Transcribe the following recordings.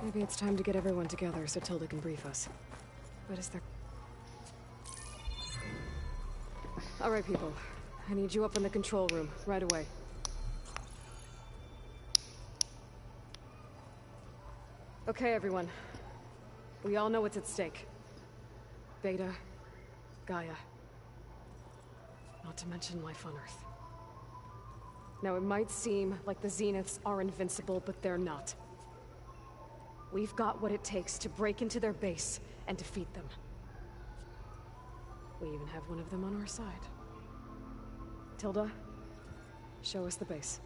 Maybe it's time to get everyone together so Tilda can brief us. But is there... Alright, people. I need you up in the control room, right away. Okay, everyone. We all know what's at stake. Beta, Gaia. Not to mention life on Earth. Now, it might seem like the Zeniths are invincible, but they're not. We've got what it takes to break into their base and defeat them. We even have one of them on our side. Tilda, show us the base.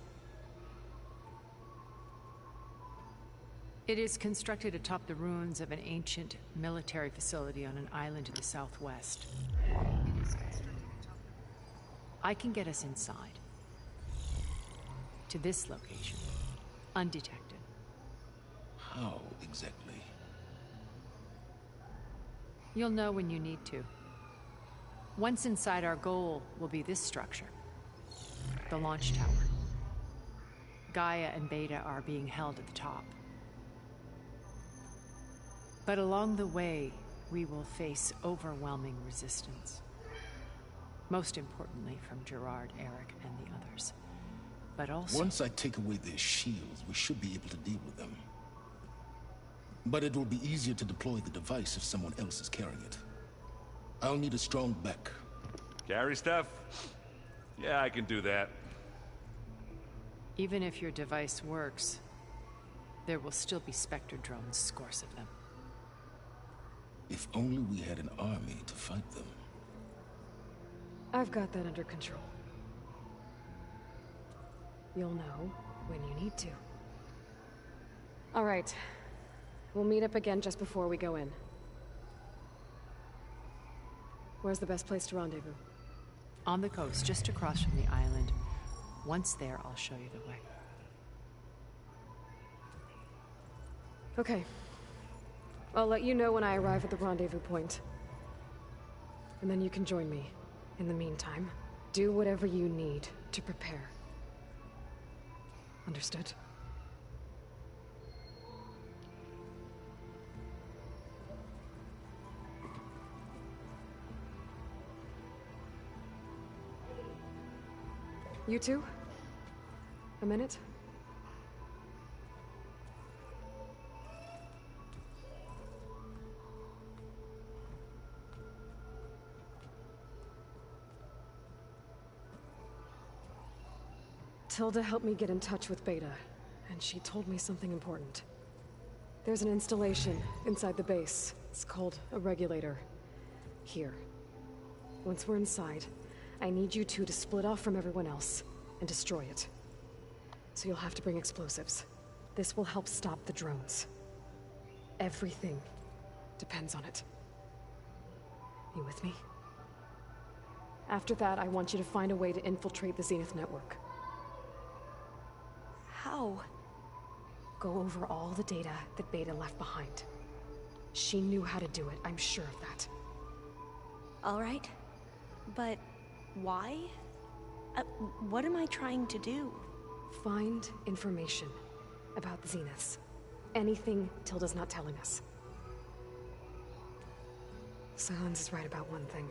It is constructed atop the ruins of an ancient military facility on an island to the southwest. I can get us inside. To this location, undetected. How exactly? You'll know when you need to. Once inside, our goal will be this structure. The launch tower. Gaia and Beta are being held at the top. But along the way, we will face overwhelming resistance. Most importantly from Gerard, Eric, and the others. But also... Once I take away their shields, we should be able to deal with them. But it will be easier to deploy the device if someone else is carrying it. I'll need a strong back. Carry stuff? Yeah, I can do that. Even if your device works, there will still be Spectre drones, scores of them. If only we had an army to fight them. I've got that under control. You'll know when you need to. All right. We'll meet up again just before we go in. Where's the best place to rendezvous? On the coast, just across from the island. Once there, I'll show you the way. Okay. I'll let you know when I arrive at the rendezvous point. And then you can join me. In the meantime, do whatever you need to prepare. Understood? You two? A minute? Tilda helped me get in touch with Beta, and she told me something important. There's an installation inside the base. It's called a regulator. Here. Once we're inside, I need you two to split off from everyone else and destroy it. So you'll have to bring explosives. This will help stop the drones. Everything depends on it. You with me? After that, I want you to find a way to infiltrate the Zenith network. How? Go over all the data that Beta left behind. She knew how to do it, I'm sure of that. All right. But why? What am I trying to do? Find information about the Zeniths. Anything Tilda's not telling us. Silence is right about one thing.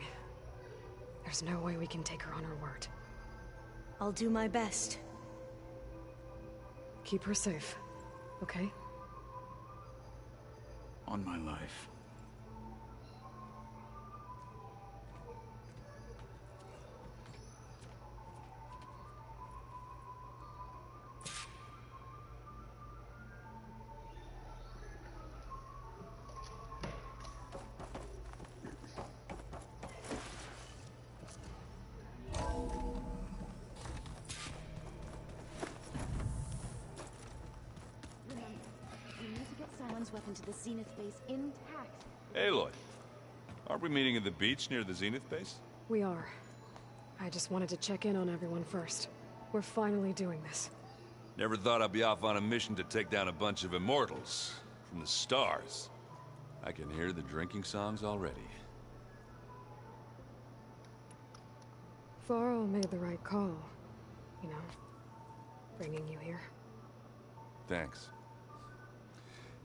There's no way we can take her on her word. I'll do my best. Keep her safe, okay? On my life. Weapon to the Zenith base intact. Aloy, aren't we meeting at the beach near the Zenith base? We are. I just wanted to check in on everyone first. We're finally doing this. Never thought I'd be off on a mission to take down a bunch of immortals from the stars. I can hear the drinking songs already. Varl made the right call. You know, bringing you here. Thanks.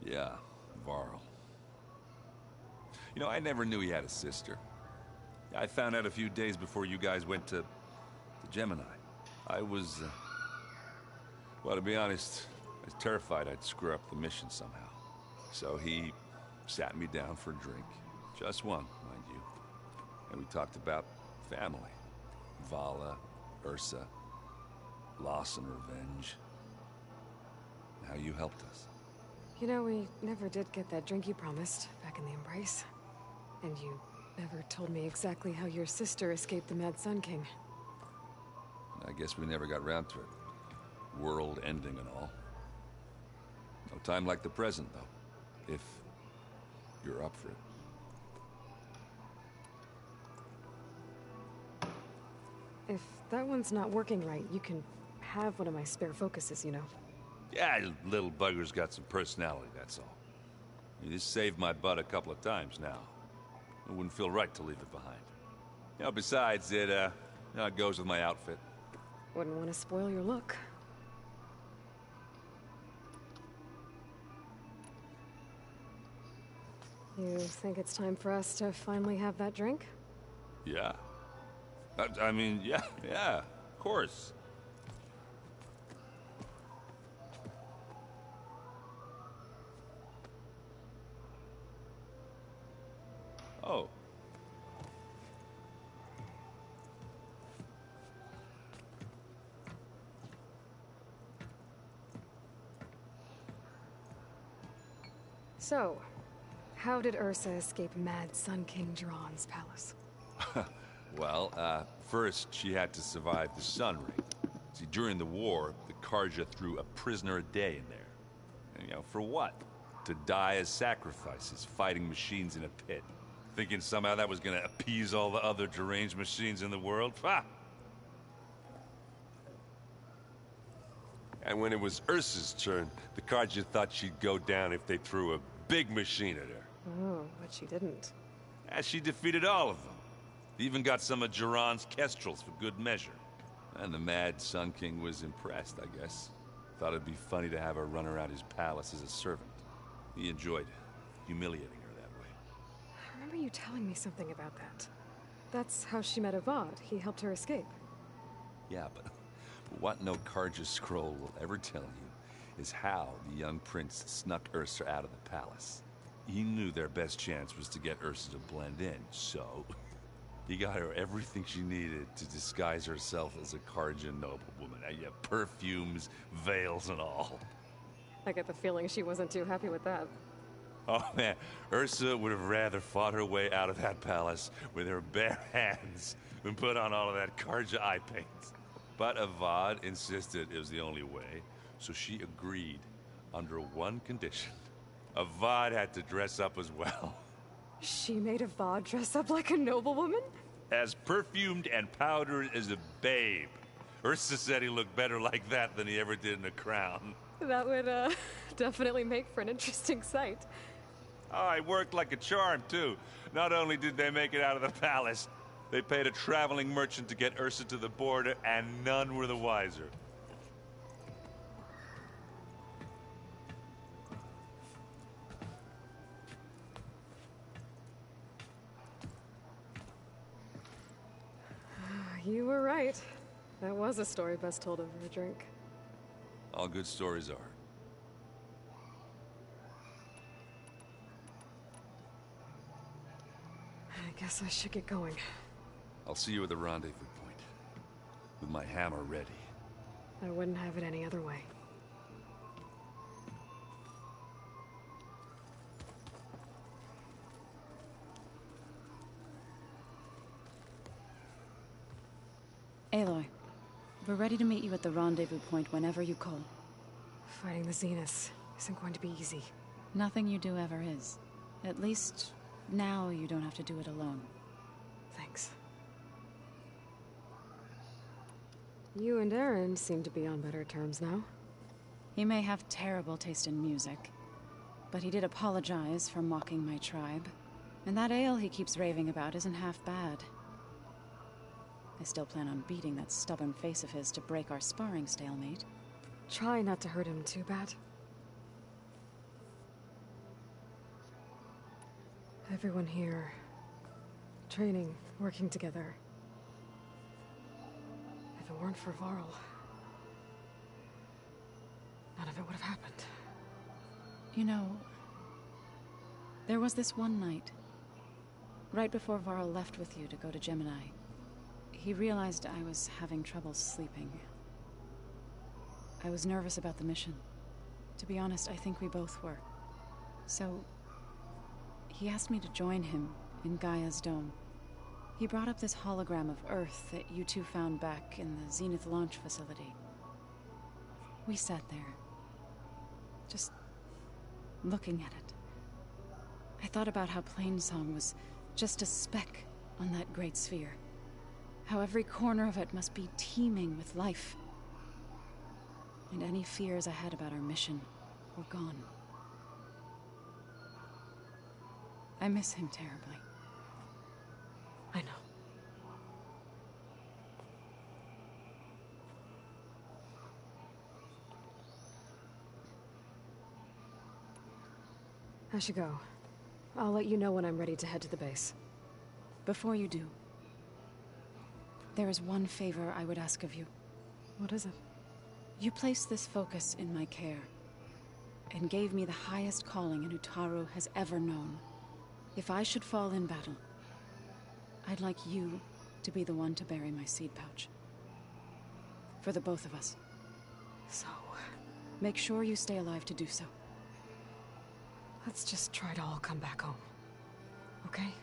Yeah, Varl. You know, I never knew he had a sister. I found out a few days before you guys went to Gemini. I was, well, to be honest, I was terrified I'd screw up the mission somehow. So he sat me down for a drink. Just one, mind you. And we talked about family. Vala, Ursa, loss and revenge. How you helped us. You know, we never did get that drink you promised back in the Embrace. And you never told me exactly how your sister escaped the Mad Sun King. I guess we never got around to it. World ending and all. No time like the present, though. If you're up for it. If that one's not working right, you can have one of my spare focuses, you know. Yeah, little bugger's got some personality, that's all. You just saved my butt a couple of times now. It wouldn't feel right to leave it behind. You know, besides, it goes with my outfit. Wouldn't want to spoil your look. You think it's time for us to finally have that drink? Yeah. I mean, yeah, of course. Oh. So, how did Ursa escape Mad Sun King Jiran's palace? Well, first she had to survive the Sun Ring. See, during the war, the Karja threw a prisoner a day in there. And, you know, for what? To die as sacrifices, fighting machines in a pit. Thinking somehow that was gonna appease all the other deranged machines in the world? Ha! And when it was Ursa's turn, the Karja thought she'd go down if they threw a big machine at her. Oh, but she didn't. And she defeated all of them. Even got some of Jiran's kestrels for good measure. And the Mad Sun King was impressed, I guess. Thought it'd be funny to have her run around his palace as a servant. He enjoyed humiliating her that way. I remember you telling me something about that. That's how she met Avad. He helped her escape. Yeah, but what no Karja scroll will ever tell you is how the young prince snuck Ursa out of the palace. He knew their best chance was to get Ursa to blend in, so he got her everything she needed to disguise herself as a Karja noblewoman. Yeah, perfumes, veils, and all. I get the feeling she wasn't too happy with that. Oh man, Ursa would have rather fought her way out of that palace with her bare hands than put on all of that Karja eye paint. But Avad insisted it was the only way, so she agreed under one condition. Avad had to dress up as well. She made Avad dress up like a noblewoman? As perfumed and powdered as a babe. Ursa said he looked better like that than he ever did in a crown. That would, definitely make for an interesting sight. Oh, it worked like a charm, too. Not only did they make it out of the palace, they paid a traveling merchant to get Ursa to the border, and none were the wiser. You were right. That was a story best told over a drink. All good stories are. I guess I should get going. I'll see you at the rendezvous point. With my hammer ready. I wouldn't have it any other way. Aloy, we're ready to meet you at the rendezvous point whenever you call. Fighting the Zeniths isn't going to be easy. Nothing you do ever is. At least, now you don't have to do it alone. Thanks. You and Aaron seem to be on better terms now. He may have terrible taste in music, but he did apologize for mocking my tribe. And that ale he keeps raving about isn't half bad. I still plan on beating that stubborn face of his to break our sparring stalemate. Try not to hurt him too bad. Everyone here. Training, working together. If it weren't for Varl, none of it would have happened. You know, there was this one night, right before Varl left with you to go to Gemini. He realized I was having trouble sleeping. I was nervous about the mission. To be honest, I think we both were. So, he asked me to join him in Gaia's dome. He brought up this hologram of Earth that you two found back in the Zenith launch facility. We sat there, just looking at it. I thought about how Plainsong was just a speck on that great sphere. How every corner of it must be teeming with life. And any fears I had about our mission were gone. I miss him terribly. I know. I should go. I'll let you know when I'm ready to head to the base. Before you do, there is one favor I would ask of you. What is it? You placed this focus in my care, and gave me the highest calling an Utaru has ever known. If I should fall in battle, I'd like you to be the one to bury my seed pouch. For the both of us. So, make sure you stay alive to do so. let's just try to all come back home. Okay?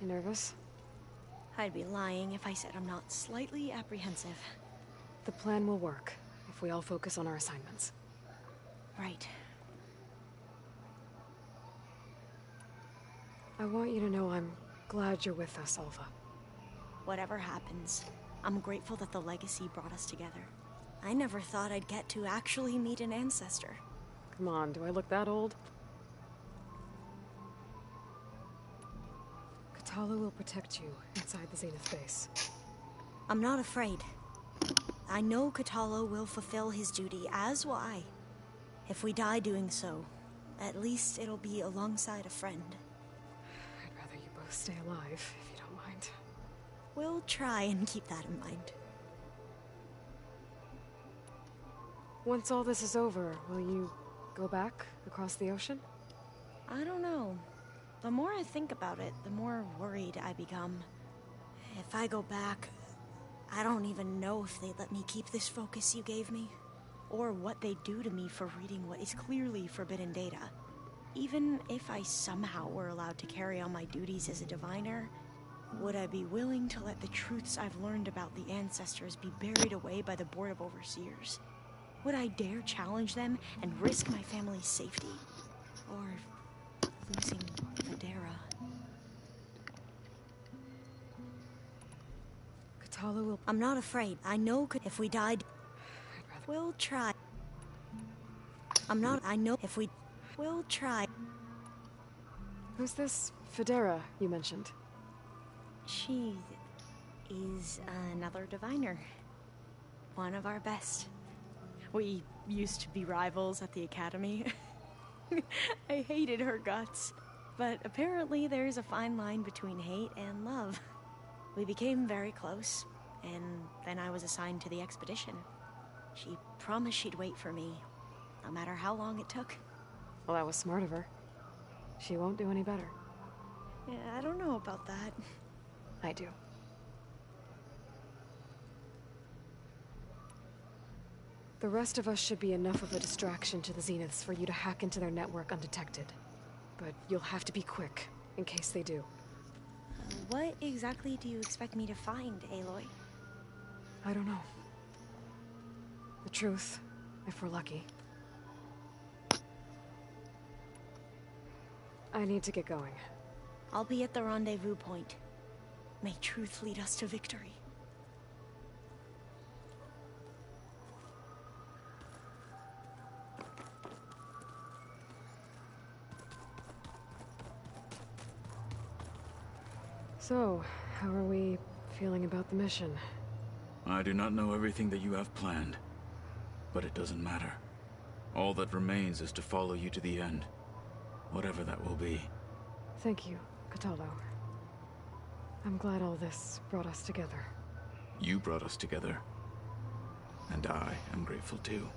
You nervous? I'd be lying if I said I'm not slightly apprehensive. The plan will work if we all focus on our assignments. Right. I want you to know I'm glad you're with us, Alva. Whatever happens, I'm grateful that the legacy brought us together. I never thought I'd get to actually meet an ancestor. Come on, do I look that old? Katala will protect you inside the Zenith base. I'm not afraid. I know Katala will fulfill his duty, as will I. If we die doing so, at least it'll be alongside a friend. I'd rather you both stay alive, if you don't mind. We'll try and keep that in mind. Once all this is over, will you go back across the ocean? I don't know. The more I think about it, the more worried I become. If I go back, I don't even know if they'd let me keep this focus you gave me, or what they'd do to me for reading what is clearly forbidden data. Even if I somehow were allowed to carry on my duties as a diviner, would I be willing to let the truths I've learned about the ancestors be buried away by the Board of Overseers? Would I dare challenge them and risk my family's safety? Or losing Videra? Katala will... I'm not afraid. I know if we died... We'll try. I know if we... We'll try. Who's this Federa you mentioned? She is another diviner. One of our best. We used to be rivals at the academy. I hated her guts. But apparently there's a fine line between hate and love. We became very close, and then I was assigned to the expedition. She promised she'd wait for me, no matter how long it took. Well, that was smart of her. She won't do any better. Yeah, I don't know about that. I do. The rest of us should be enough of a distraction to the Zeniths for you to hack into their network undetected. But you'll have to be quick, in case they do. What exactly do you expect me to find, Aloy? I don't know. The truth, if we're lucky. I need to get going. I'll be at the rendezvous point. May truth lead us to victory. So, how are we feeling about the mission? I do not know everything that you have planned, but it doesn't matter. All that remains is to follow you to the end, whatever that will be. Thank you, Cataldo. I'm glad all this brought us together. You brought us together, and I am grateful too.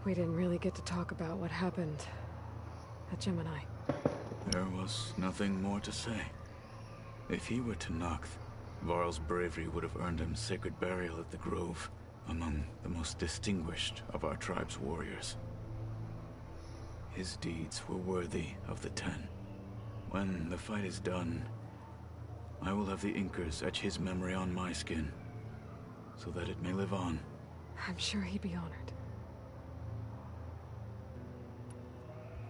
We didn't really get to talk about what happened at Gemini. There was nothing more to say. If he were to Noct, Varl's bravery would have earned him sacred burial at the Grove, among the most distinguished of our tribe's warriors. His deeds were worthy of the Ten. When the fight is done, I will have the Inkers etch his memory on my skin, so that it may live on. I'm sure he'd be honored.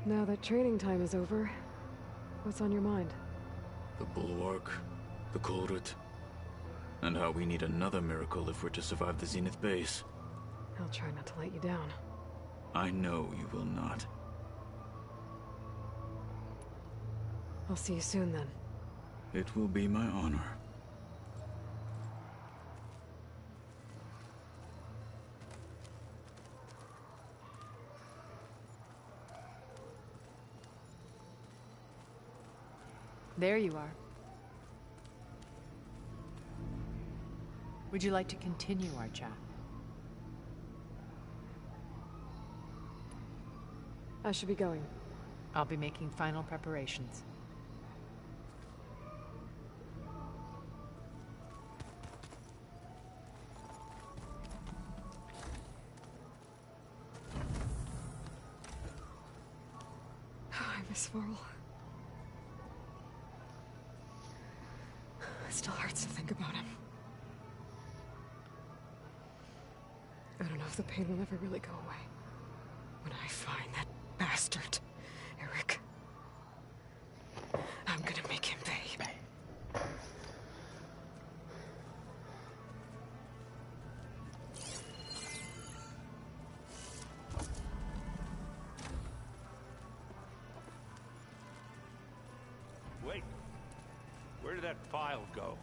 Now that training time is over, what's on your mind? The Bulwark, the Kulrut, and how we need another miracle if we're to survive the Zenith base. I'll try not to let you down. I know you will not. I'll see you soon then. It will be my honor. There you are. Would you like to continue our chat? I should be going. I'll be making final preparations. I miss Varl. It still hurts to think about him. I don't know if the pain will ever really go away. When I find that bastard, Eric, I'm gonna make him pay. Wait. Where did that file go?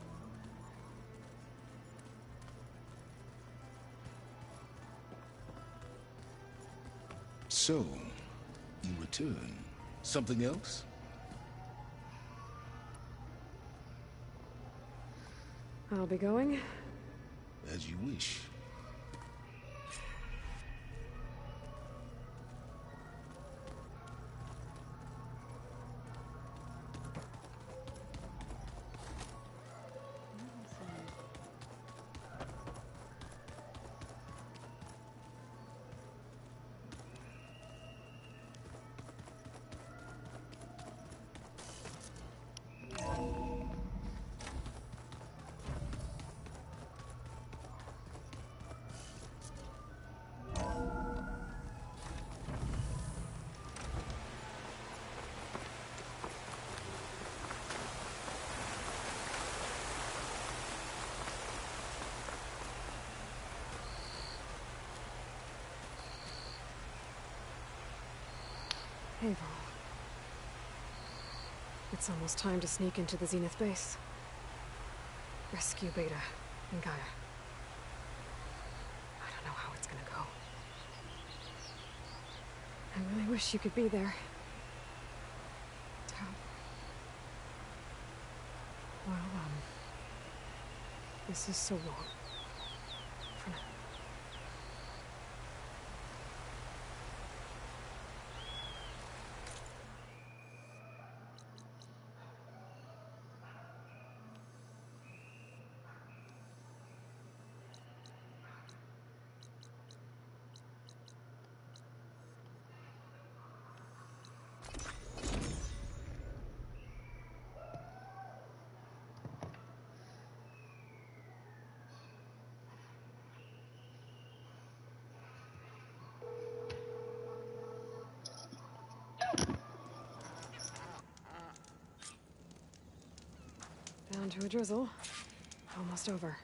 So, you return. Something else? I'll be going. As you wish. Hey, Varl. It's almost time to sneak into the Zenith base. Rescue Beta and Gaia. I don't know how it's gonna go. I really wish you could be there. Tab. Well, this is so long. For now. Down to a drizzle. Almost over.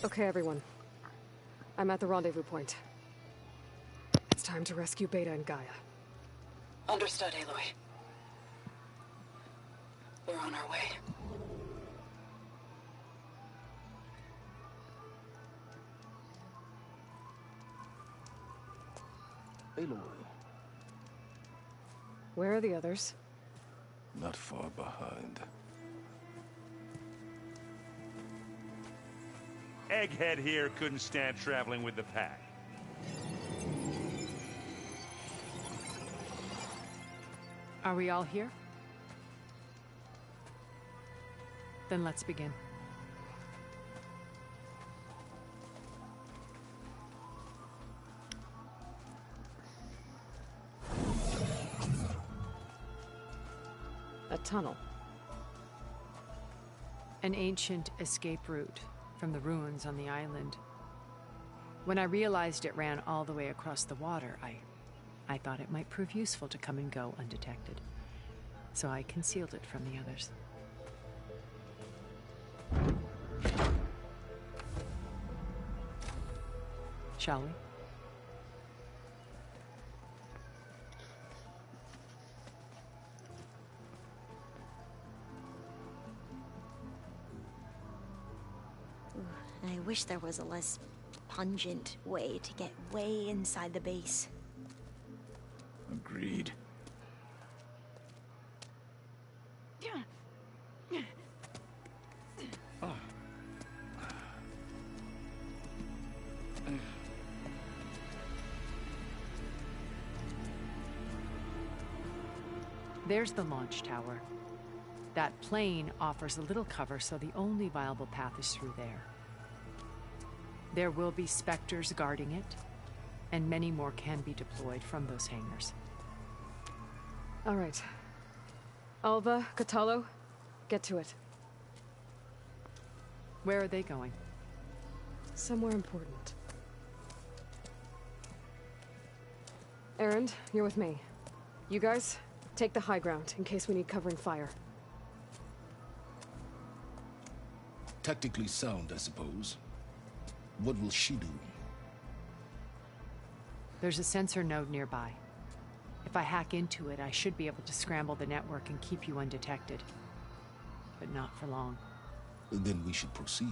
Okay, everyone. I'm at the rendezvous point. It's time to rescue Beta and Gaia. Understood, Aloy. We're on our way. Aloy, Where are the others? not far behind. Egghead here couldn't stand traveling with the pack. Are we all here? Then let's begin. A tunnel. An ancient escape route from the ruins on the island. When I realized it ran all the way across the water, I thought it might prove useful to come and go undetected. So I concealed it from the others. Shall we? I wish there was a less pungent way to get way inside the base. Agreed. There's the launch tower. That plane offers a little cover, so the only viable path is through there. There will be Spectres guarding it, and many more can be deployed from those hangars. All right. Alva, Catalo, get to it. Where are they going? Somewhere important. Erend, you're with me. You guys, take the high ground in case we need covering fire. Tactically sound, I suppose. What will she do? There's a sensor node nearby. If I hack into it, I should be able to scramble the network and keep you undetected. But not for long. Then we should proceed.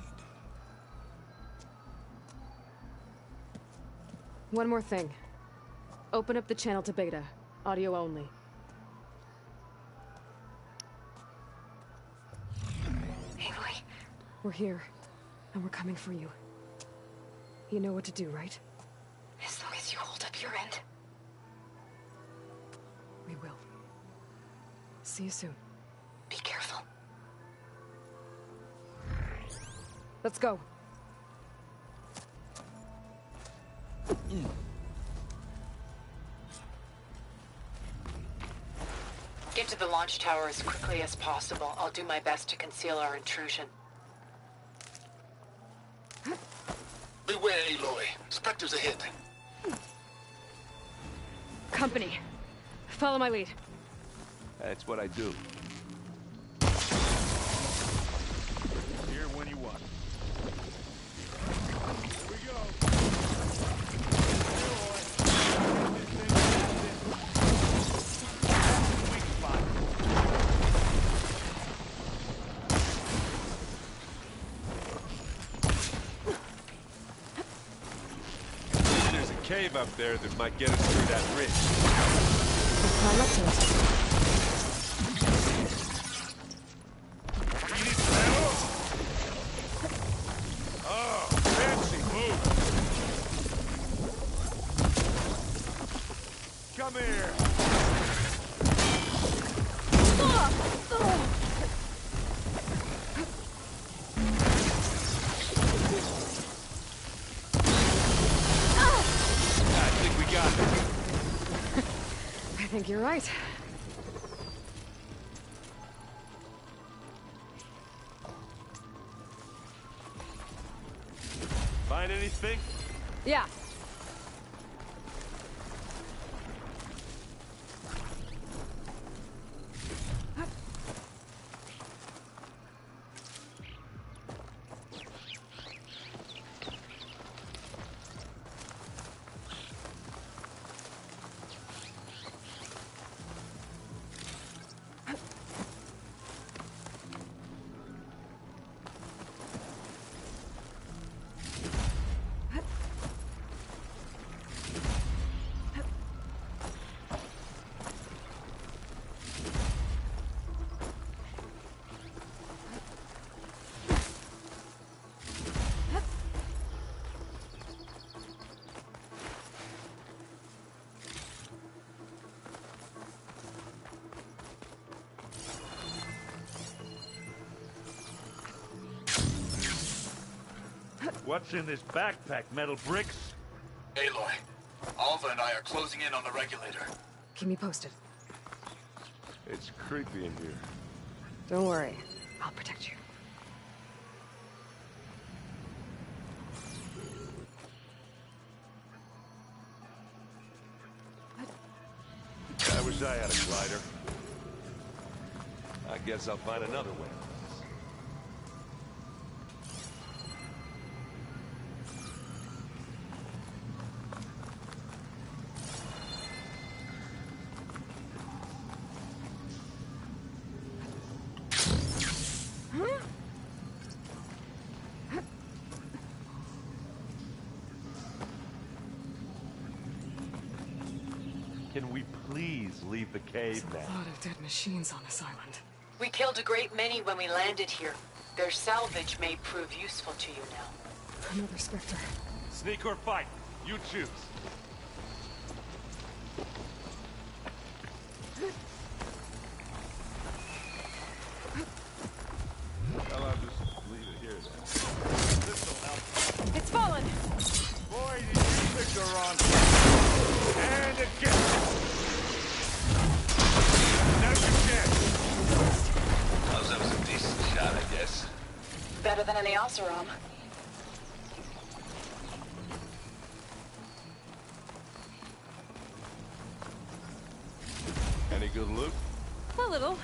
One more thing. Open up the channel to Beta. Audio only. Aloy. We're here, and we're coming for you. You know what to do, right? As long as you hold up your end. We will. See you soon. Be careful. Let's go. Get to the launch tower as quickly as possible. I'll do my best to conceal our intrusion. Beware, Aloy. Spectres ahead. Company. Follow my lead. That's what I do. Here when you want. Here we go. There's a cave up there that might get us through that ridge. Let's climb up to it. Oh, fancy move. Come here. I think we got it. I think you're right. Find anything? Yeah. What's in this backpack? Metal bricks? Aloy, Alva and I are closing in on the regulator. Keep me posted. It's creepy in here. Don't worry. I'll protect you. I wish I had a glider. I guess I'll find another way. Can we please leave the cave There's now? a lot of dead machines on this island. We killed a great many when we landed here. Their salvage may prove useful to you now. Another Spectre. Sneak or fight? You choose. Well, I'll just leave it here then. This'll help. It's fallen! Boy, did you think you're on. And again. Now's your chance. Oh, that was a decent shot, I guess. Better than any Oseram. Any good loot? A little.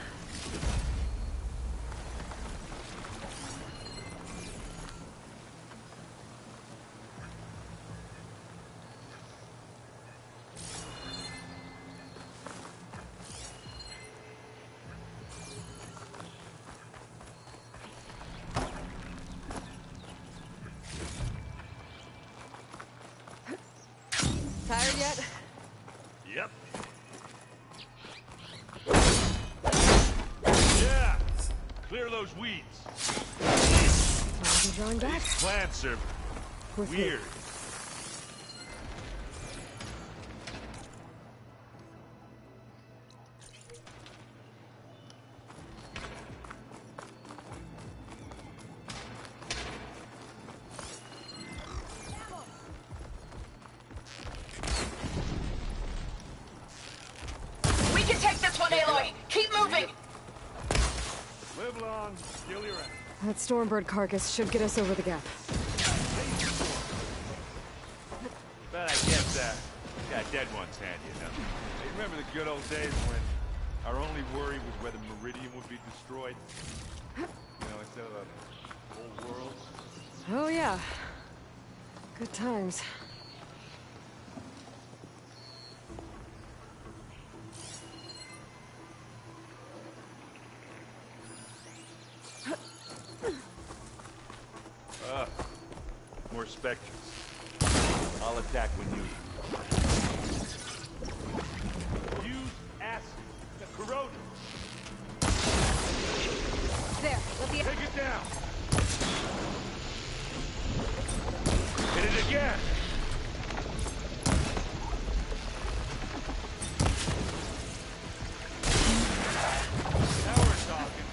Tired yet? Yep. Yeah! Clear those weeds. Are you drawing back? These plants are We're through. weird. We can take this one, Aloy! Keep moving! Live long, kill your enemy. That Stormbird carcass should get us over the gap. But I guess, got dead one's hand, you know. Hey, remember the good old days when our only worry was whether Meridian would be destroyed? You know, instead of the whole world. Oh yeah. Good times. More specters. I'll attack when you... Use acid. The corroder. There, let the... Take it down. Hit it again. Now we're talking.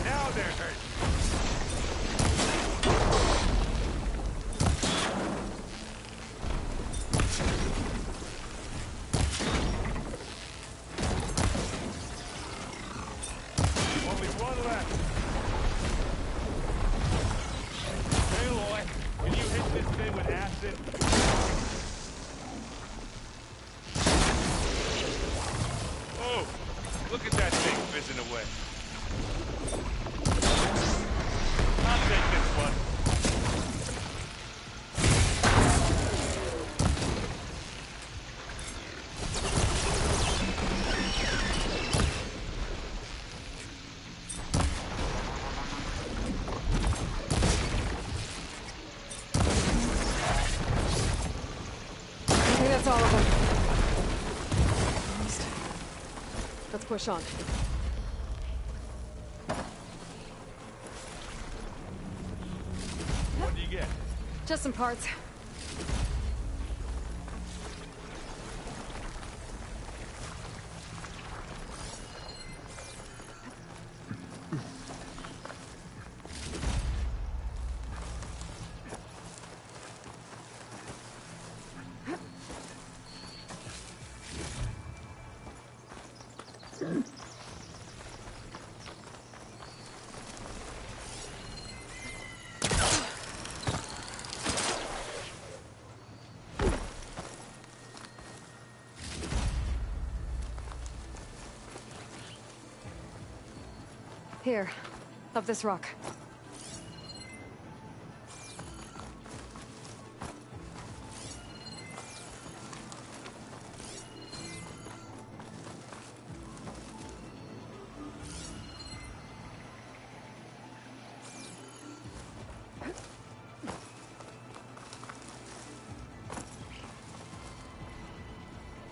Now they're hurt. Only one left. Aloy, can you hit this thing with acid? Oh, look at that thing fizzing away. I'll take this one. I think that's all of them. Almost. Let's push on. Just some parts. Here, up this rock.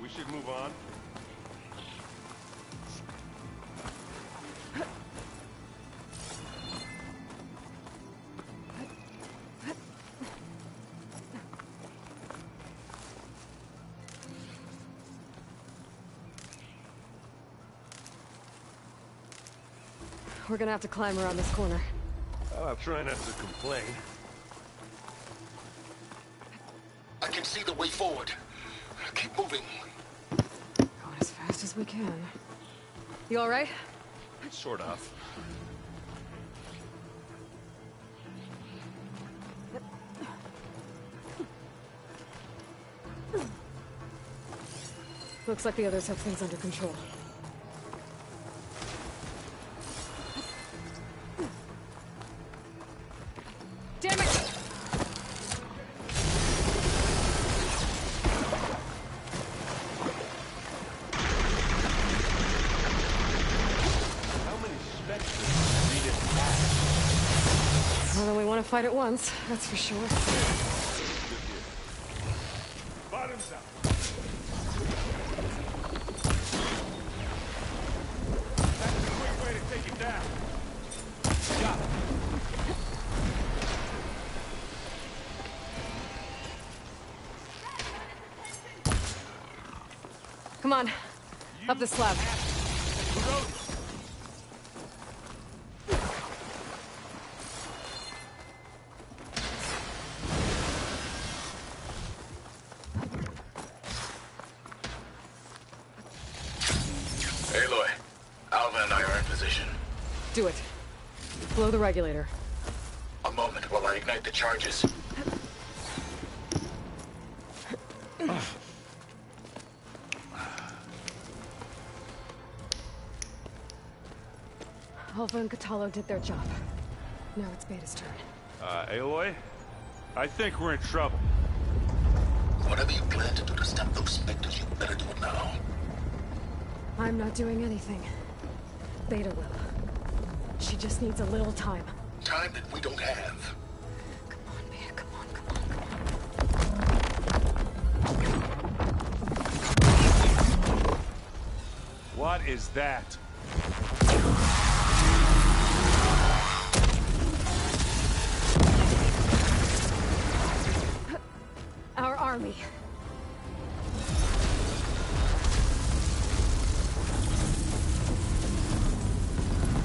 We should move on. We're gonna have to climb around this corner. Well, I'll try not to complain. I can see the way forward. Keep moving. Going as fast as we can. You all right? Sort of. Looks like the others have things under control. Damn it! How many specters do we need to pass? More than we want to fight at once, that's for sure. Bottoms up. That's a quick way to take it down. Got it. Come on, up the slab. Aloy, Alvin and I are in position. Do it. Blow the regulator. A moment while I ignite the charges. Alpha and Catalo did their job. Now it's Beta's turn. Aloy? I think we're in trouble. Whatever you plan to do to stop those specters, you better do it now. I'm not doing anything. Beta will. She just needs a little time. Time that we don't have. Come on, Beta, come on, come on. What is that? Our army.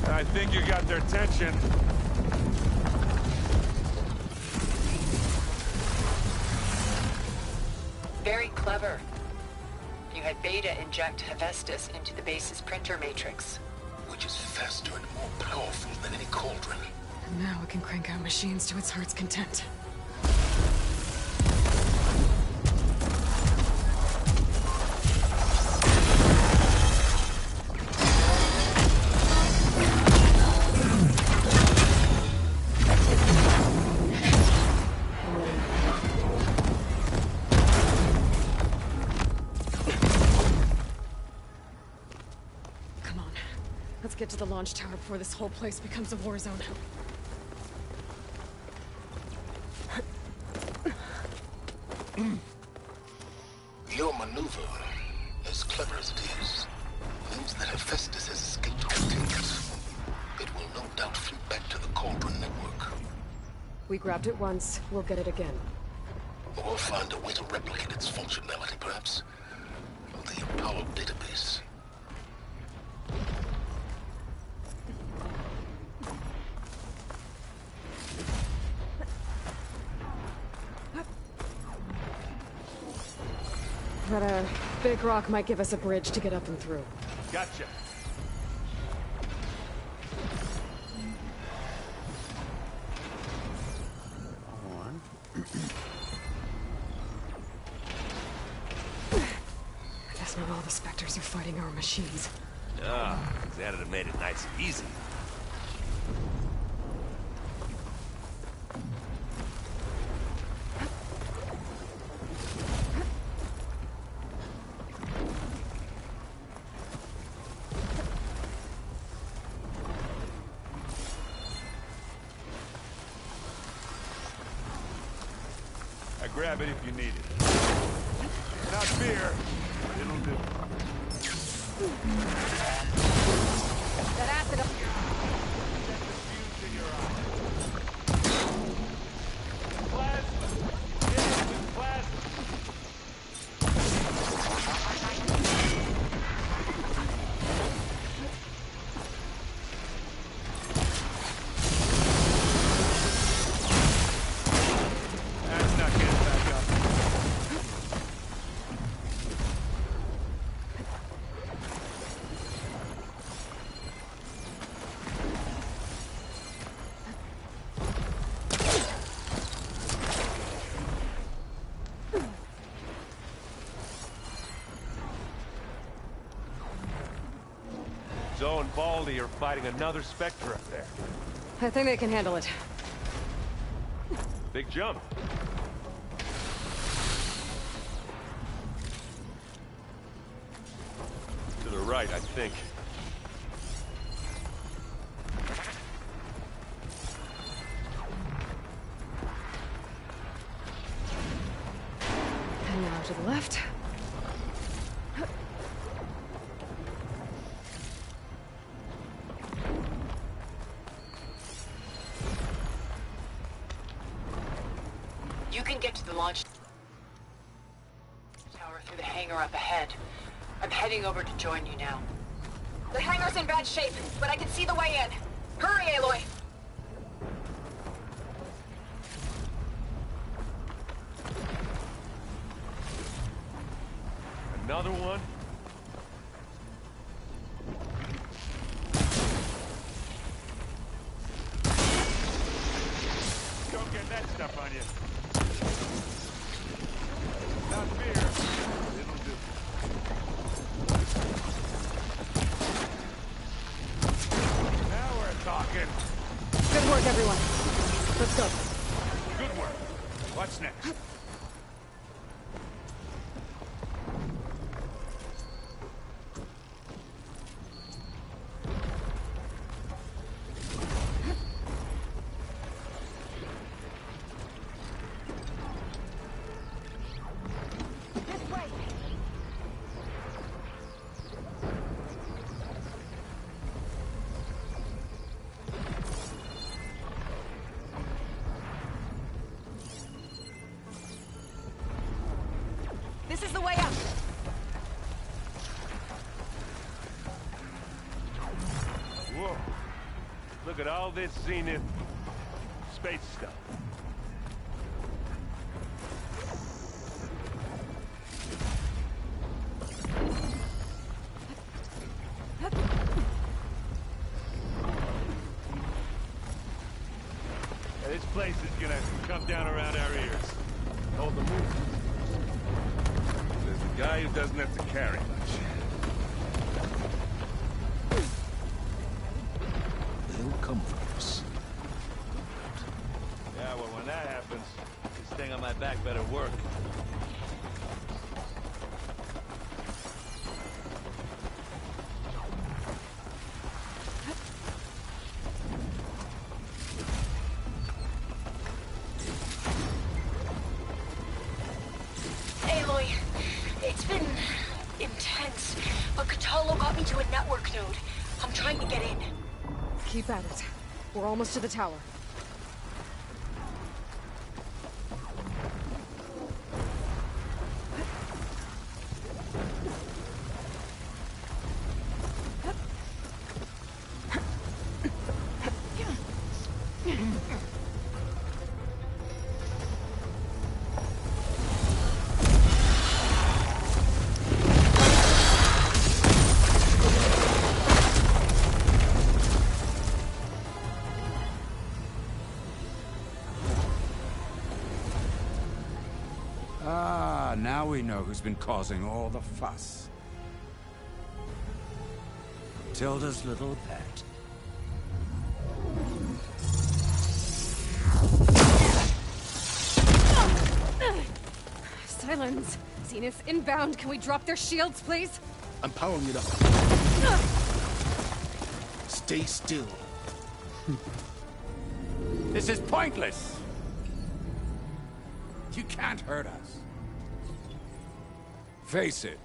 I think you got their attention. Very clever. You had Beta inject Hephaestus into the base's printer matrix. Which is faster and more powerful than any cauldron. And now it can crank out machines to its heart's content. Let's get to the launch tower before this whole place becomes a war zone. Your maneuver, as clever as it is, means that Hephaestus has escaped containment. It will no doubt flee back to the Cauldron network. We grabbed it once, we'll get it again. We'll find a way to replicate its functionality, perhaps. The Apollo database. That big rock might give us a bridge to get up and through. Gotcha. I guess not all the Spectres are fighting our machines. That'd have made it nice and easy. Grab it if you need it. Not fear. It'll do. That acid up here. Set the fuse in your eye. Plasma. Yes, it's plasma. That's not getting back up. Zoe and Baldy are fighting another Spectre up there. I think they can handle it. Big jump. To the right, I think. And now to the left. You can get to the launch tower through the hangar up ahead. I'm heading over to join you now. The hangar's in bad shape, but I can see the way in. Hurry, Aloy! Another one? Don't get that stuff on you. Not fear. It'll do. Now we're talking. Good work, everyone. Let's go. Good work. What's next? This is the way out. Whoa. Look at all this Zenith space stuff. Yeah, this place is gonna come down around our ears. Hold the move. There's a guy who doesn't have to carry much. They'll come for us. Yeah, well, when that happens, this thing on my back better work. Aloy, it's been intense, but Catalo got me to a network node. I'm trying to get in. Keep at it. We're almost to the tower. we know who's been causing all the fuss. Tilda's little pet. Silence! Zenith inbound. Can we drop their shields, please? I'm powering it up. Stay still. This is pointless! You can't hurt us. Face it,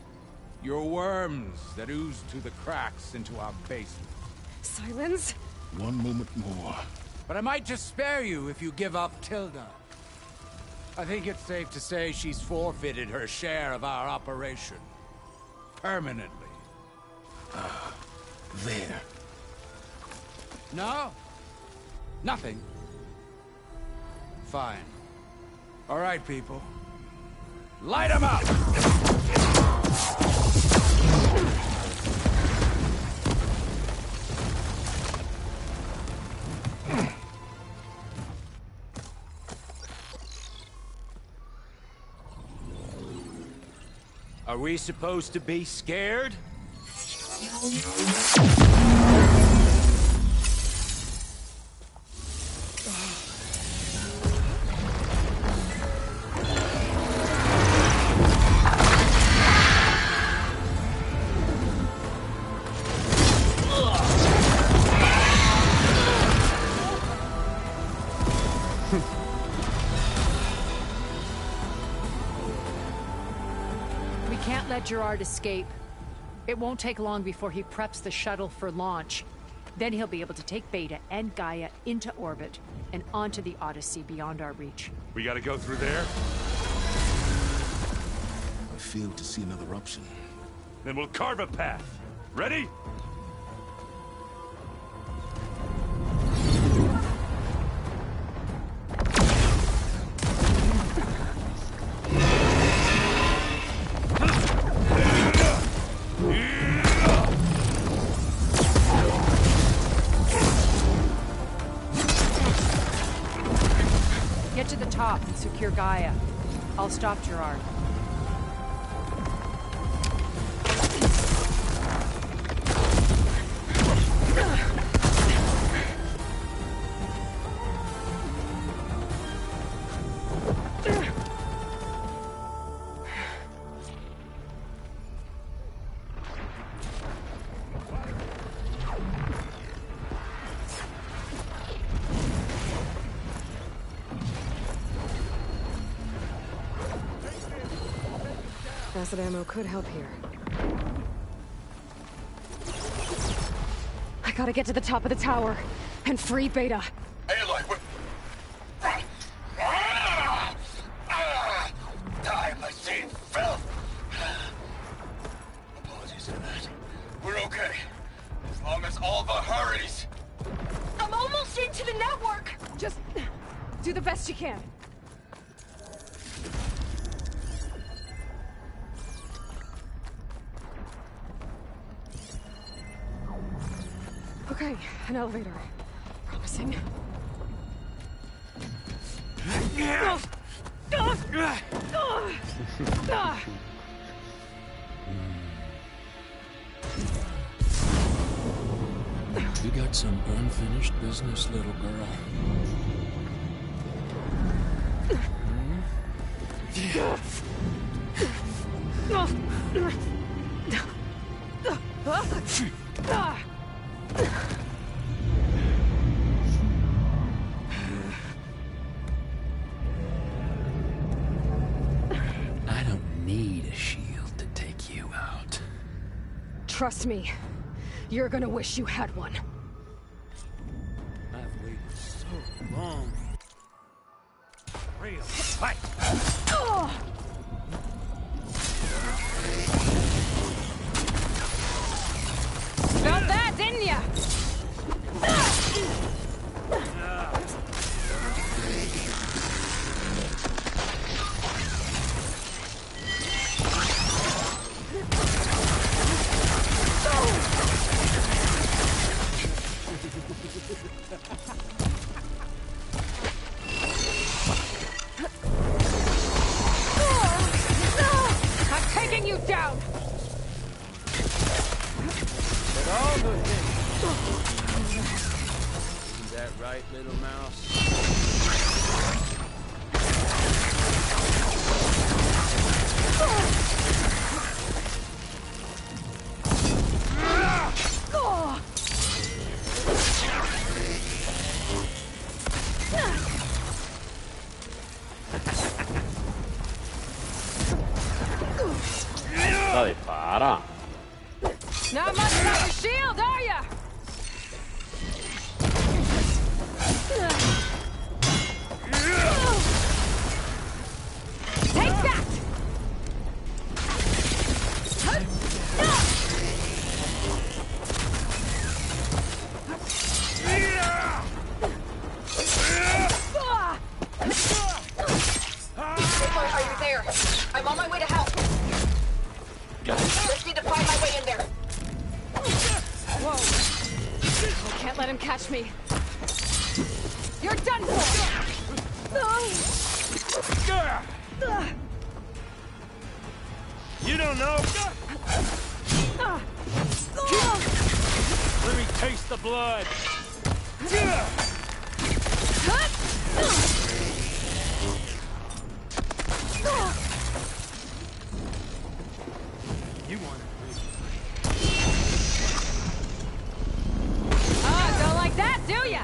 you're worms that ooze through the cracks into our basement. Silence? One moment more. But I might just spare you if you give up Tilda. I think it's safe to say she's forfeited her share of our operation. Permanently. There. No? Nothing? Fine. All right, people. Light 'em up! Are we supposed to be scared? Gerard escape. It won't take long before he preps the shuttle for launch. Then he'll be able to take Beta and Gaia into orbit and onto the Odyssey beyond our reach. We gotta go through there? I failed to see another option. Then we'll carve a path. Ready? Get to the top and secure Gaia. I'll stop Gerard. Acid ammo could help here. I gotta get to the top of the tower and free Beta. Aloy, die, my same filth! Apologies for that. We're okay. As long as Alva hurries. I'm almost into the network! Just do the best you can. Okay, an elevator. Promising. You got some unfinished business, little girl. I don't need a shield to take you out. Trust me, you're gonna wish you had one. I've waited so long. Real fight. Felt that, didn't ya? all the things. Is that right, little mouse? Dai, para. Not much about your shield, are ya? Take that! Are you there? I'm on my way to help. Just need to find my way in there. Whoa! I can't let him catch me. You're done for! You don't know? Let me taste the blood. You want it? Don't like that, do ya?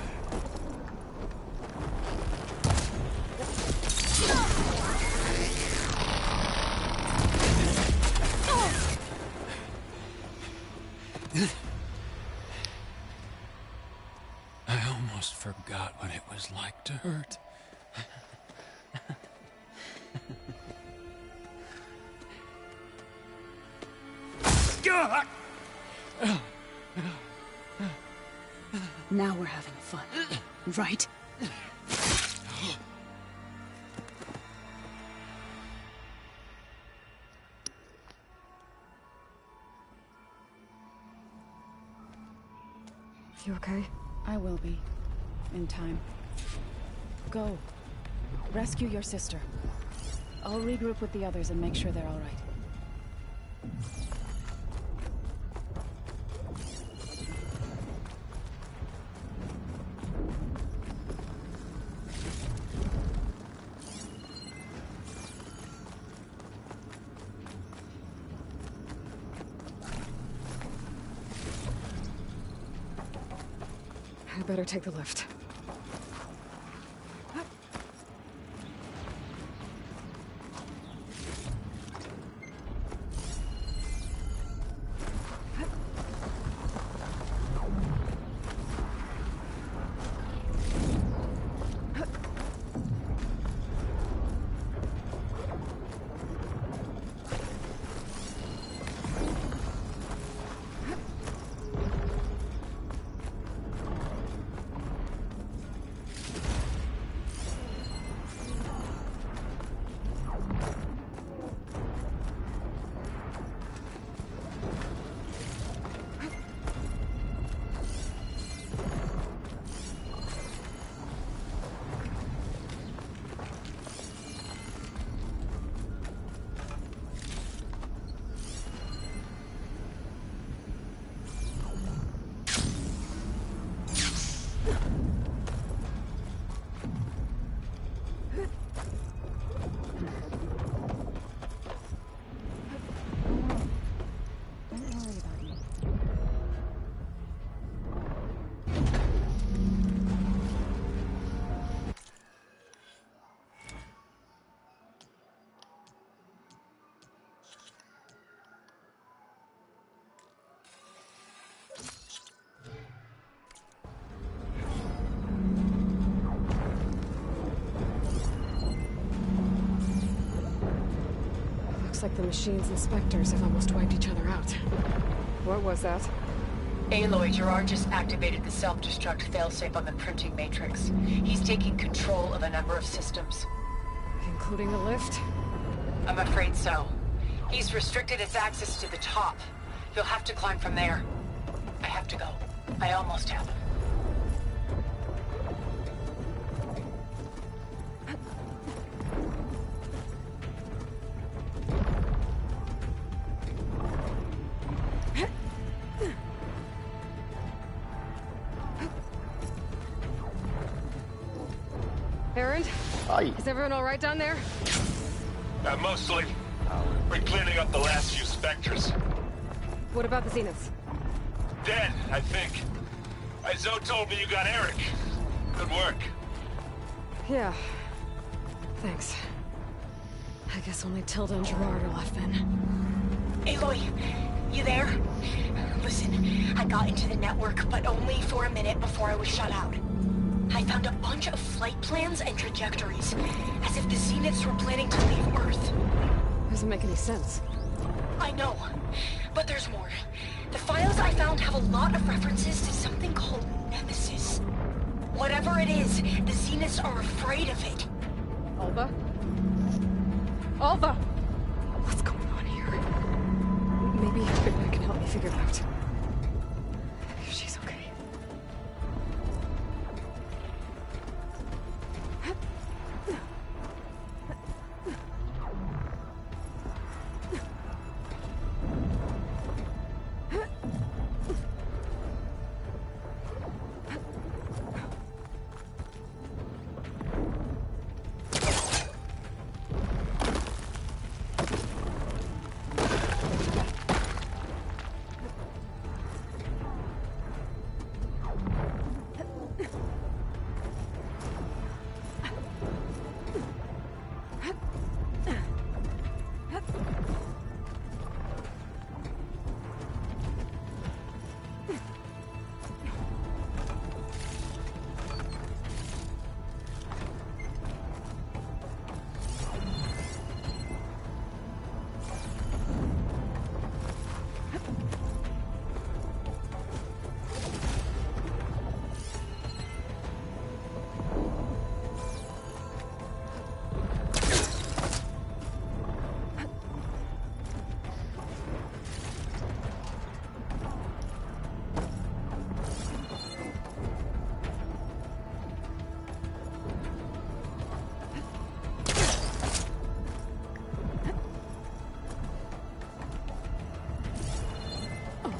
I almost forgot what it was like to hurt. Now we're having fun, right? You okay? I will be. In time. Go. Rescue your sister. I'll regroup with the others and make sure they're all right. I better take the lift. Looks like the machine's inspectors have almost wiped each other out. What was that? Aloy, Gerard just activated the self-destruct failsafe on the printing matrix. He's taking control of a number of systems. Including the lift? I'm afraid so. He's restricted its access to the top. You'll have to climb from there. I have to go. I almost have. Erend? Ay. Is everyone alright down there? Mostly. We're cleaning up the last few specters. What about the Zeniths? Dead, I think. Zoe told me you got Eric. Good work. Yeah. Thanks. I guess only Tilda and Gerard are left then. Aloy, you there? Listen, I got into the network, but only for a minute before I was shut out. I found a bunch of flight plans and trajectories, as if the Zeniths were planning to leave Earth. Doesn't make any sense. I know, but there's more. The files I found have a lot of references to something called Nemesis. Whatever it is, the Zeniths are afraid of it. Alva? Alva! What's going on here? Maybe Beta can help me figure it out. If she's okay.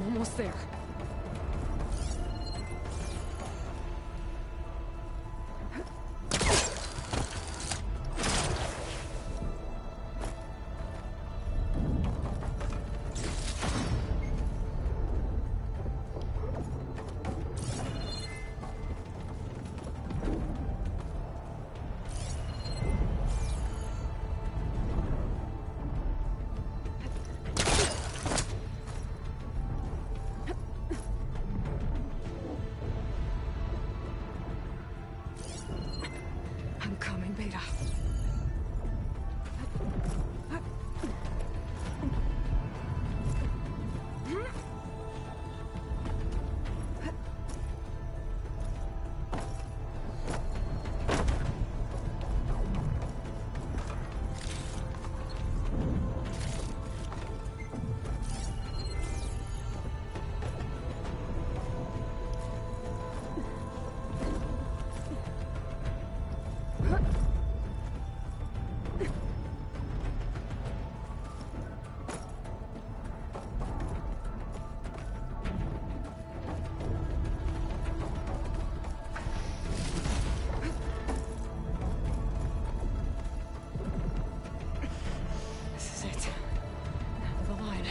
Almost there. I'm coming, Beta. This is it. End of the line.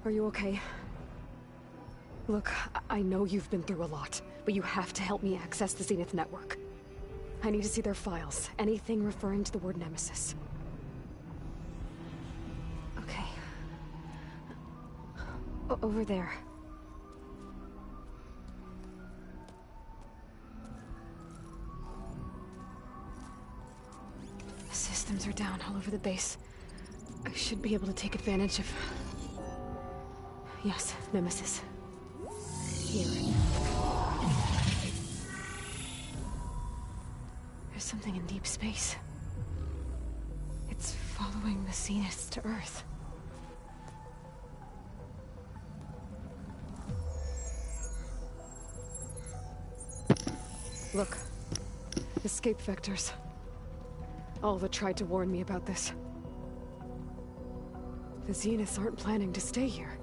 Are you okay? Look, I know you've been through a lot, but you have to help me access the Zenith network. I need to see their files, anything referring to the word Nemesis. Okay. Over there. Systems are down all over the base. I should be able to take advantage of... Yes, Nemesis. Here. There's something in deep space. It's following the Zeniths to Earth. Look. Escape vectors. Alva tried to warn me about this. The Zeniths aren't planning to stay here.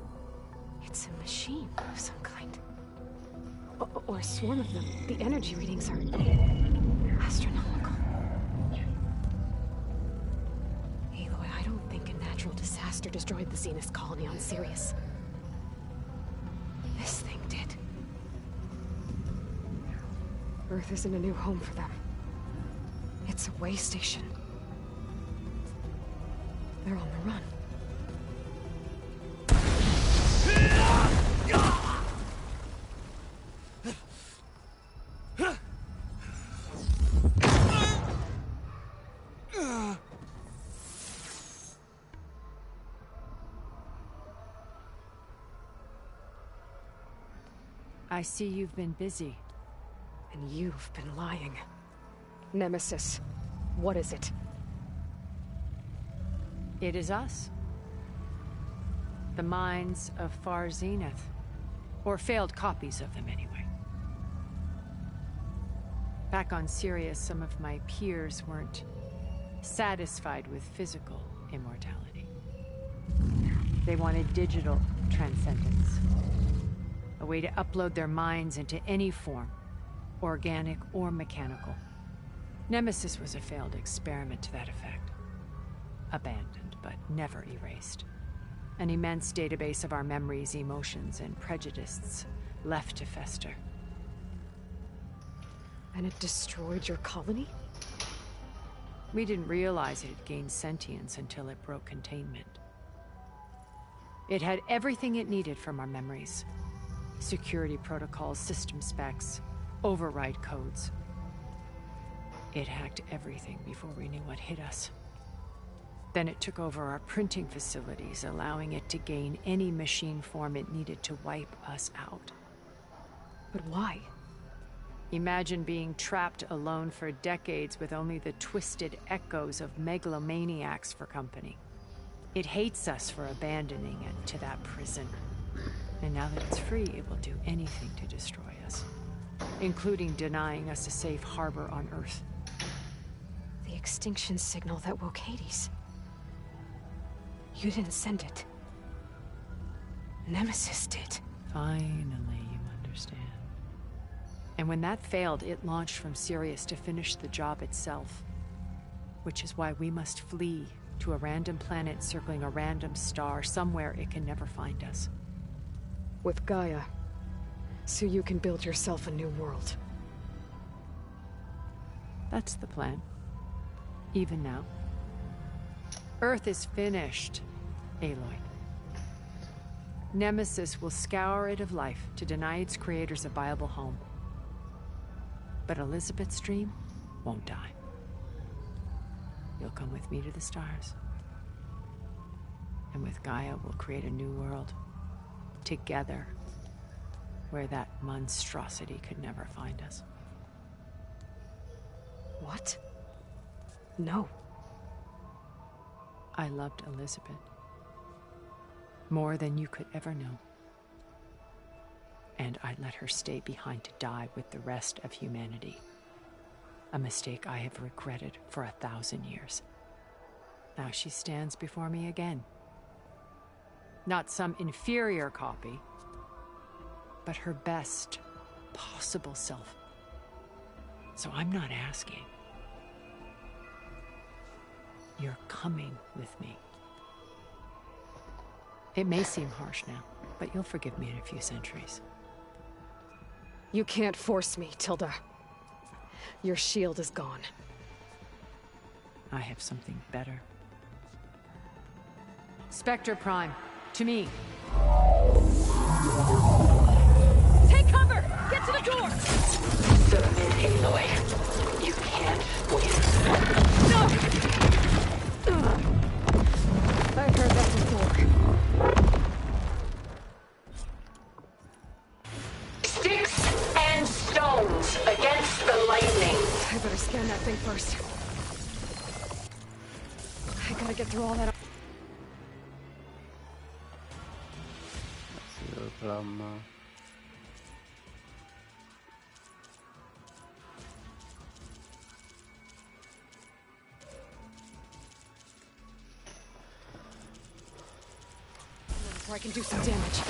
It's a machine of some kind. Or a swarm of them. The energy readings are astronomical. Aloy, I don't think a natural disaster destroyed the Zenith colony on Sirius. This thing did. Earth isn't a new home for them. It's a way station. They're on the run. I see you've been busy. And you've been lying. Nemesis, what is it? It is us. The minds of Far Zenith. Or failed copies of them, anyway. Back on Sirius, some of my peers weren't satisfied with physical immortality. They wanted digital transcendence. A way to upload their minds into any form, organic or mechanical. Nemesis was a failed experiment to that effect. Abandoned, but never erased. An immense database of our memories, emotions, and prejudices left to fester. And it destroyed your colony? We didn't realize it had gained sentience until it broke containment. It had everything it needed from our memories. Security protocols, system specs, override codes. It hacked everything before we knew what hit us. Then it took over our printing facilities, allowing it to gain any machine form it needed to wipe us out. But why? Imagine being trapped alone for decades with only the twisted echoes of megalomaniacs for company. It hates us for abandoning it to that prison. And now that it's free, it will do anything to destroy us, including denying us a safe harbor on Earth. The extinction signal that woke Hades. You didn't send it. Nemesis did. Finally, you understand. And when that failed, it launched from Sirius to finish the job itself. Which is why we must flee to a random planet circling a random star, somewhere it can never find us. With Gaia, so you can build yourself a new world. That's the plan. Even now. Earth is finished, Aloy. Nemesis will scour it of life to deny its creators a viable home. But Elizabeth's dream won't die. You'll come with me to the stars. And with Gaia, we'll create a new world. Together. Where that monstrosity could never find us. What? No. I loved Elizabeth. More than you could ever know. And I let her stay behind to die with the rest of humanity. A mistake I have regretted for 1,000 years. Now she stands before me again. Not some inferior copy, but her best possible self. So I'm not asking. You're coming with me. It may seem harsh now, but you'll forgive me in a few centuries. You can't force me, Tilda. Your shield is gone. I have something better. Spectre Prime, to me. Take cover! Get to the door! Submit, Aloy. You can't win. No! I've heard that before. Sticks and stones against the lightning. I better scan that thing first. I gotta get through all that. Lama. Before I can do some damage.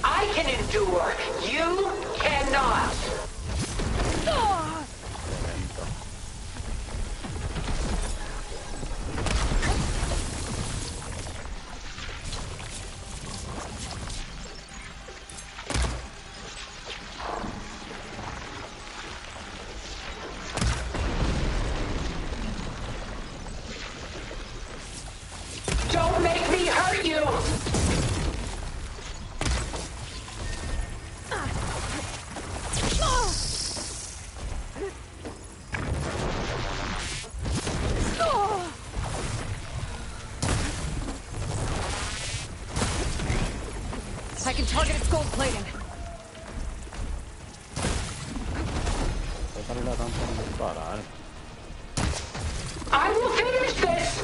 I can endure. You cannot. Don't make me hurt you. I can target its gold plating. I will finish this.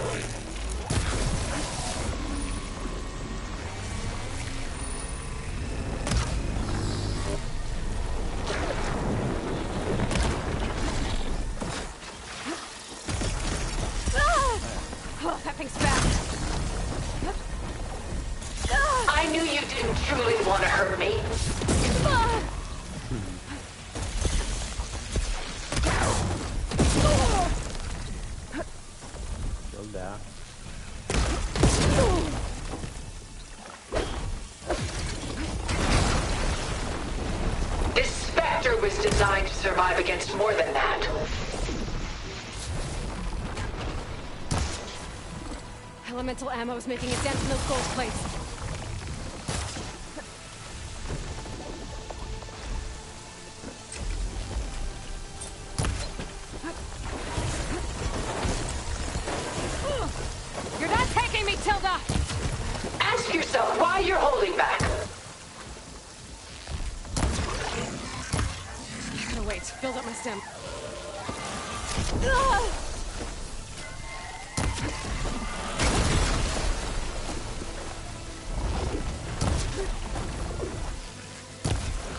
Oh, that thing's fast. I knew you didn't truly want to hurt me. This Spectre was designed to survive against more than that. Elemental ammo is making a dent in those gold plates. You're not taking me, Tilda! Ask yourself why you're holding back. I gotta wait. Build up my stem.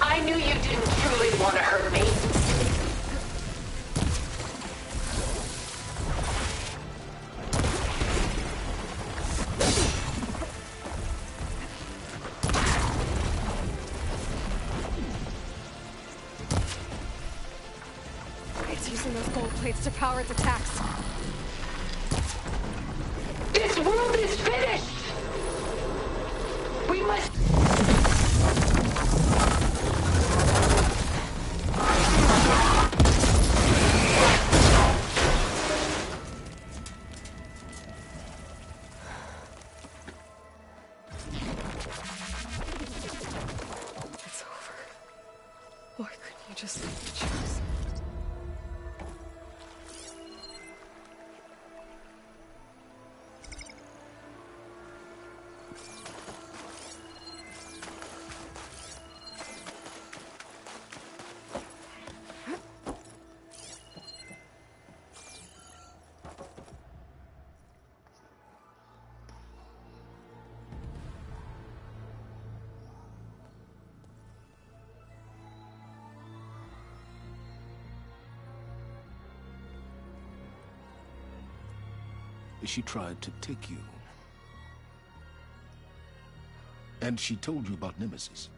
I knew you didn't truly want to hurt me. It's using those gold plates to power its attacks. This world is finished! We must... It's over. Why couldn't you just let me choose? She tried to take you. And she told you about Nemesis.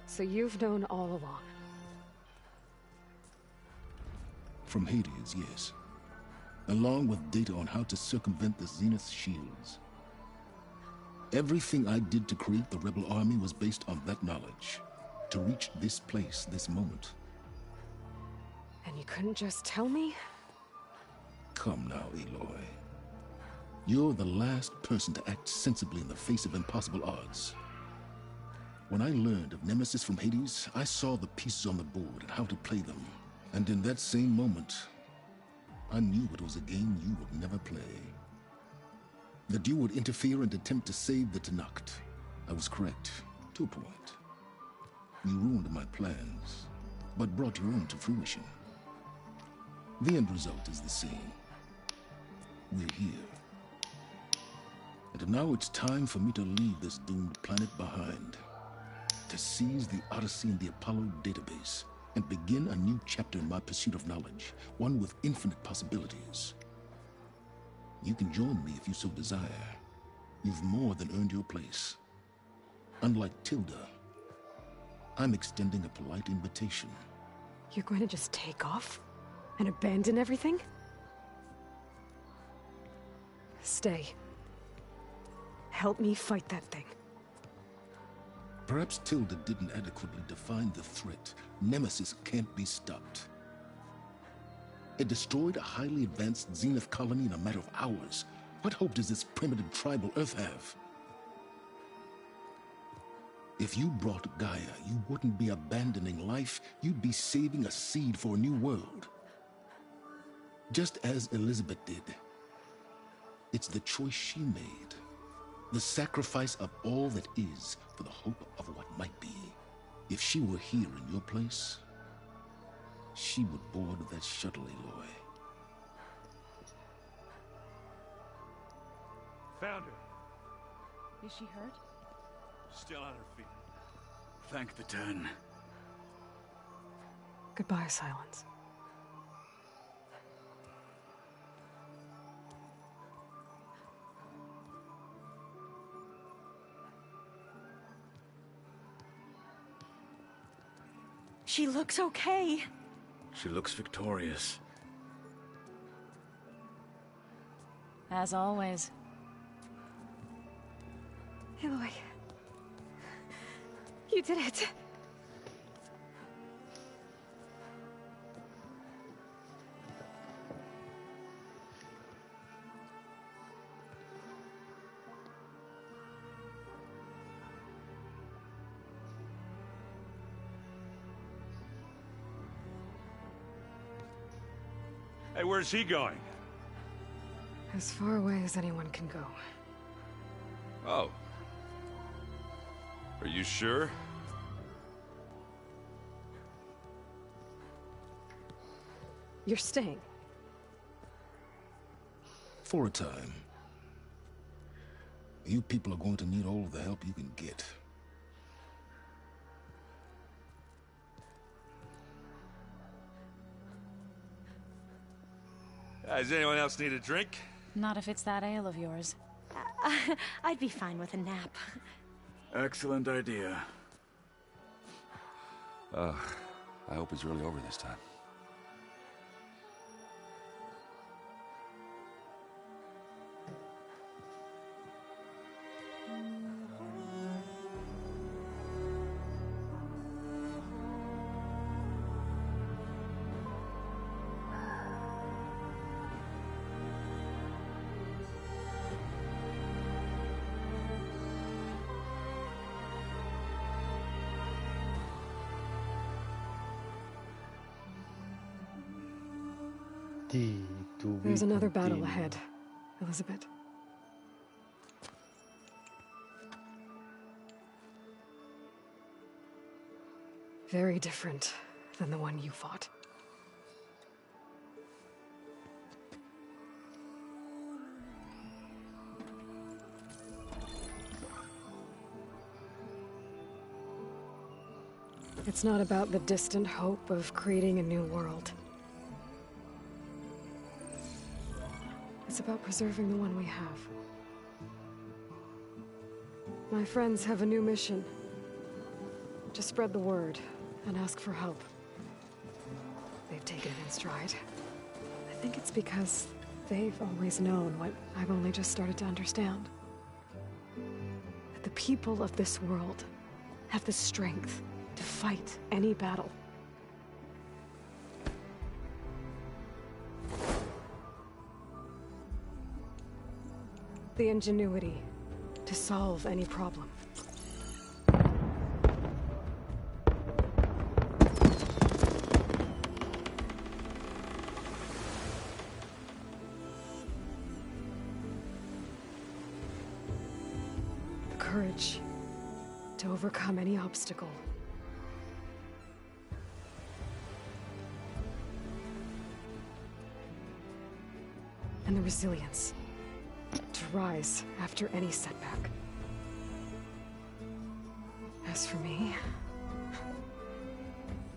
So you've known all along. From Hades, yes. Along with data on how to circumvent the Zenith shields. Everything I did to create the rebel army was based on that knowledge. To reach this place, this moment. And you couldn't just tell me? Come now, Eloy. You're the last person to act sensibly in the face of impossible odds. When I learned of Nemesis from Hades, I saw the pieces on the board and how to play them. And in that same moment, I knew it was a game you would never play. That you would interfere and attempt to save the Tenakth. I was correct, to a point. You ruined my plans, but brought your own to fruition. The end result is the same. We're here. And now it's time for me to leave this doomed planet behind. To seize the Odyssey and the Apollo database, and begin a new chapter in my pursuit of knowledge, one with infinite possibilities. You can join me if you so desire. You've more than earned your place. Unlike Tilda, I'm extending a polite invitation. You're going to just take off? And abandon everything? Stay. Help me fight that thing. Perhaps Tilda didn't adequately define the threat. Nemesis can't be stopped. It destroyed a highly advanced Zenith colony in a matter of hours. What hope does this primitive tribal Earth have? If you brought Gaia, you wouldn't be abandoning life, you'd be saving a seed for a new world. Just as Elizabeth did. It's the choice she made. The sacrifice of all that is for the hope of what might be. If she were here in your place, she would board that shuttle, Aloy. Found her. Is she hurt? Still on her feet. Thank the Ten. Goodbye, Silence. She looks okay. She looks victorious. As always. Aloy. You did it. Hey, where's he going? As far away as anyone can go. Oh. Are you sure? You're staying. For a time. You people are going to need all of the help you can get. Does anyone else need a drink? Not if it's that ale of yours. I'd be fine with a nap. Excellent idea. I hope it's really over this time. There's another battle ahead, Elizabeth. Very different than the one you fought. It's not about the distant hope of creating a new world. It's about preserving the one we have. My friends have a new mission. To spread the word and ask for help. They've taken it in stride. I think it's because they've always known what I've only just started to understand. That the people of this world have the strength to fight any battle. The ingenuity to solve any problem. The courage to overcome any obstacle. And the resilience to rise after any setback. As for me,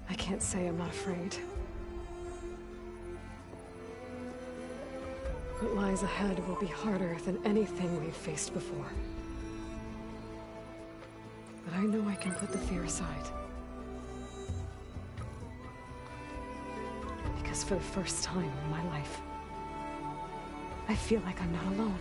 I can't say I'm not afraid. What lies ahead will be harder than anything we've faced before. But I know I can put the fear aside. Because for the first time in my life, I feel like I'm not alone.